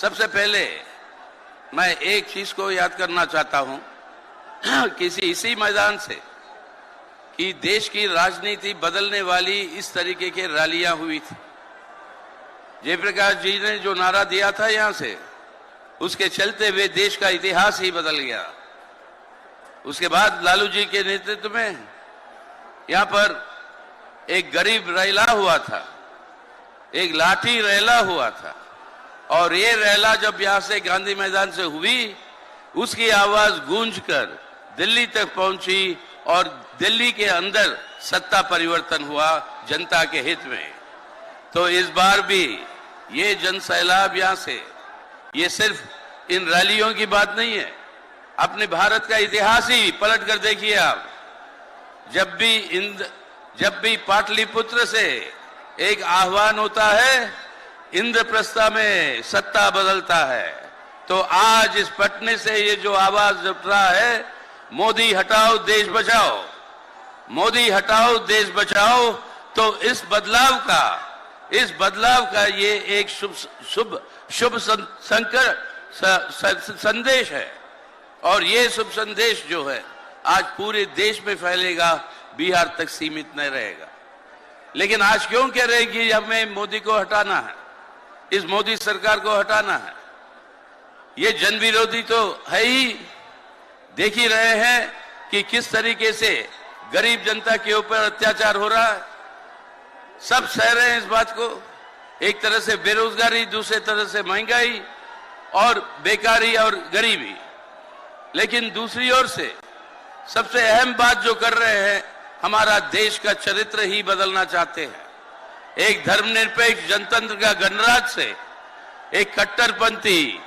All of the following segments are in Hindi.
सबसे पहले मैं एक चीज को याद करना चाहता हूं किसी इसी मैदान से कि देश की राजनीति बदलने वाली इस तरीके की रैलियां हुई थी। जयप्रकाश जी ने जो नारा दिया था यहां से, उसके चलते हुए देश का इतिहास ही बदल गया। उसके बाद लालू जी के नेतृत्व में यहां पर एक गरीब रैला हुआ था, एक लाठी रैला हुआ था, और ये रैला जब यहां से गांधी मैदान से हुई, उसकी आवाज गूंजकर दिल्ली तक पहुंची और दिल्ली के अंदर सत्ता परिवर्तन हुआ जनता के हित में। तो इस बार भी ये जन सैलाब यहां से, ये सिर्फ इन रैलियों की बात नहीं है, अपने भारत का इतिहास ही पलट कर देखिए आप। जब भी पाटलिपुत्र से एक आह्वान होता है, इंद्रप्रस्थ में सत्ता बदलता है, तो आज इस पटने से ये जो आवाज उठ रहा है, मोदी हटाओ देश बचाओ, मोदी हटाओ देश बचाओ, तो इस बदलाव का ये एक शुभ संदेश है। और ये शुभ संदेश जो है आज पूरे देश में फैलेगा, बिहार तक सीमित नहीं रहेगा। लेकिन आज क्यों कह रहे हैं कि हमें मोदी को हटाना है, इस मोदी सरकार को हटाना है? ये जन विरोधी तो है ही। देख ही रहे हैं कि किस तरीके से गरीब जनता के ऊपर अत्याचार हो रहा है। सब सह रहे हैं इस बात को। एक तरह से बेरोजगारी, दूसरे तरह से महंगाई और बेकारी और गरीबी। लेकिन दूसरी ओर से सबसे अहम बात जो कर रहे हैं, हमारा देश का चरित्र ही बदलना चाहते हैं। एक धर्मनिरपेक्ष जनतंत्र का गणराज्य से एक कट्टरपंथी,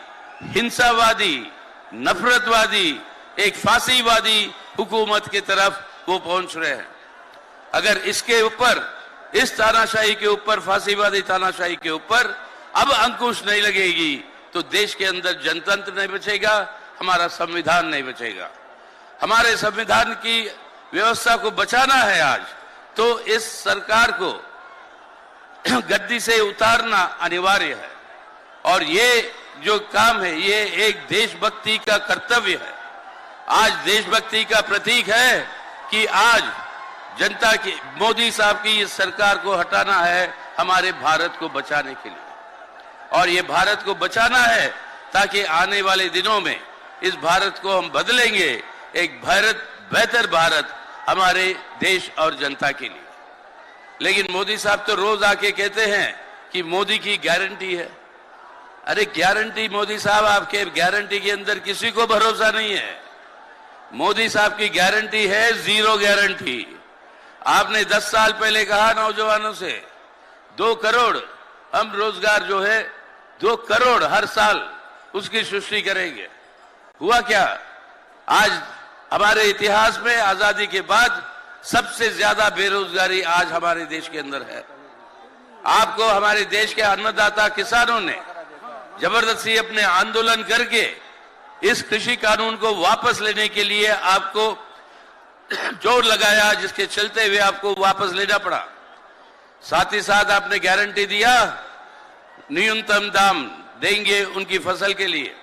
हिंसावादी, नफरतवादी, एक फांसीवादी हुकूमत की तरफ वो पहुंच रहे हैं। अगर इसके ऊपर, इस तानाशाही के ऊपर, फांसीवादी तानाशाही के ऊपर अब अंकुश नहीं लगेगी, तो देश के अंदर जनतंत्र नहीं बचेगा, हमारा संविधान नहीं बचेगा। हमारे संविधान की व्यवस्था को बचाना है आज, तो इस सरकार को गद्दी से उतारना अनिवार्य है। और ये जो काम है, ये एक देशभक्ति का कर्तव्य है। आज देशभक्ति का प्रतीक है कि आज जनता की, मोदी साहब की इस सरकार को हटाना है हमारे भारत को बचाने के लिए। और ये भारत को बचाना है ताकि आने वाले दिनों में इस भारत को हम बदलेंगे, एक बेहतर भारत हमारे देश और जनता के लिए। लेकिन मोदी साहब तो रोज आके कहते हैं कि मोदी की गारंटी है। अरे गारंटी मोदी साहब, आपके गारंटी के अंदर किसी को भरोसा नहीं है। मोदी साहब की गारंटी है जीरो गारंटी। आपने 10 साल पहले कहा नौजवानों से 2 करोड़ हम रोजगार जो है 2 करोड़ हर साल उसकी सृष्टि करेंगे। हुआ क्या? आज हमारे इतिहास में आजादी के बाद सबसे ज्यादा बेरोजगारी आज हमारे देश के अंदर है। आपको हमारे देश के अन्नदाता किसानों ने जबरदस्ती अपने आंदोलन करके इस कृषि कानून को वापस लेने के लिए आपको जोर लगाया, जिसके चलते हुए आपको वापस लेना पड़ा। साथ ही साथ आपने गारंटी दिया न्यूनतम दाम देंगे उनकी फसल के लिए।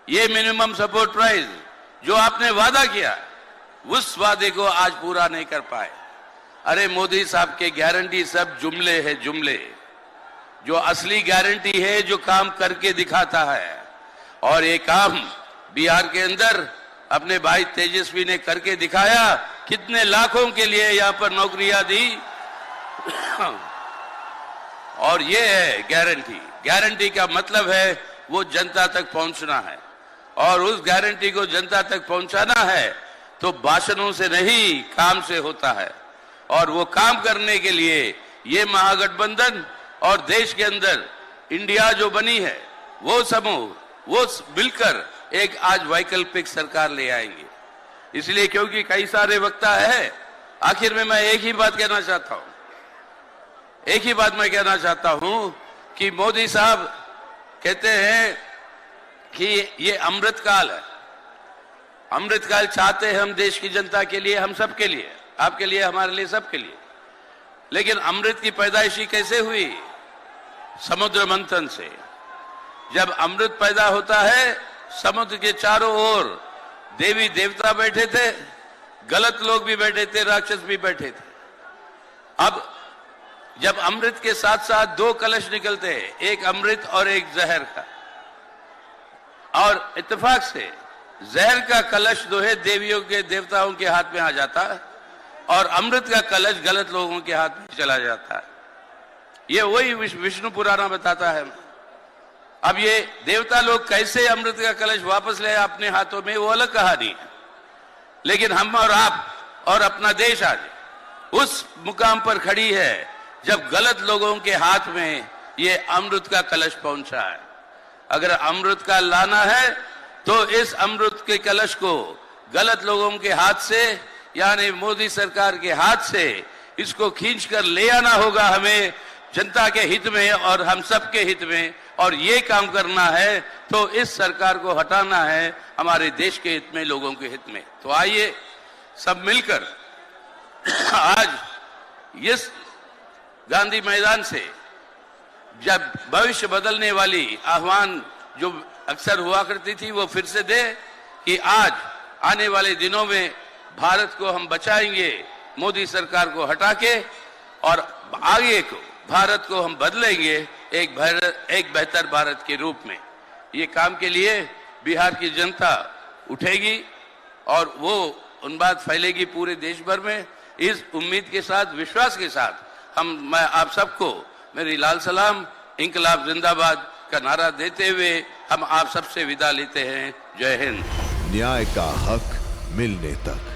ये मिनिमम सपोर्ट प्राइस जो आपने वादा किया, उस वादे को आज पूरा नहीं कर पाए। अरे मोदी साहब के गारंटी सब जुमले है, जुमले। जो असली गारंटी है, जो काम करके दिखाता है, और ये काम बिहार के अंदर अपने भाई तेजस्वी ने करके दिखाया। कितने लाखों के लिए यहां पर नौकरियां दी। और ये है गारंटी। गारंटी का मतलब है वो जनता तक पहुंचना है, और उस गारंटी को जनता तक पहुंचाना है तो भाषणों से नहीं, काम से होता है। और वो काम करने के लिए ये महागठबंधन और देश के अंदर इंडिया जो बनी है, वो समूह, वो मिलकर एक आज वैकल्पिक सरकार ले आएंगे। इसलिए क्योंकि कई सारे वक्ता है, आखिर में मैं एक ही बात कहना चाहता हूं, एक ही बात मैं कहना चाहता हूं कि मोदी साहब कहते हैं कि ये अमृतकाल है। अमृतकाल चाहते हैं हम देश की जनता के लिए, हम सबके लिए, आपके लिए, हमारे लिए, सबके लिए। लेकिन अमृत की पैदाइशी कैसे हुई? समुद्र मंथन से। जब अमृत पैदा होता है, समुद्र के चारों ओर देवी देवता बैठे थे, गलत लोग भी बैठे थे, राक्षस भी बैठे थे। अब जब अमृत के साथ साथ दो कलश निकलते हैं, एक अमृत और एक जहर का, और इत्तेफाक से जहर का कलश जो है देवियों के देवताओं के हाथ में आ जाता है और अमृत का कलश गलत लोगों के हाथ में चला जाता है। ये वही विष्णु पुराण बताता है। अब ये देवता लोग कैसे अमृत का कलश वापस ले अपने हाथों में, वो अलग कहानी है। लेकिन हम और आप और अपना देश आज उस मुकाम पर खड़ी है जब गलत लोगों के हाथ में ये अमृत का कलश पहुंचा है। अगर अमृत का लाना है तो इस अमृत के कलश को गलत लोगों के हाथ से, यानी मोदी सरकार के हाथ से इसको खींचकर ले आना होगा हमें, जनता के हित में और हम सब के हित में। और ये काम करना है तो इस सरकार को हटाना है हमारे देश के हित में, लोगों के हित में। तो आइए सब मिलकर आज इस गांधी मैदान से जब भविष्य बदलने वाली आह्वान जो अक्सर हुआ करती थी वो फिर से दे कि आज आने वाले दिनों में भारत को हम बचाएंगे मोदी सरकार को हटा के, और आगे को भारत को हम बदलेंगे एक बेहतर भारत के रूप में। ये काम के लिए बिहार की जनता उठेगी और वो उन बात फैलेगी पूरे देश भर में। इस उम्मीद के साथ, विश्वास के साथ मैं आप सबको मेरी लाल सलाम, इंकलाब जिंदाबाद का नारा देते हुए हम आप सबसे विदा लेते हैं। जय हिंद। न्याय का हक मिलने तक।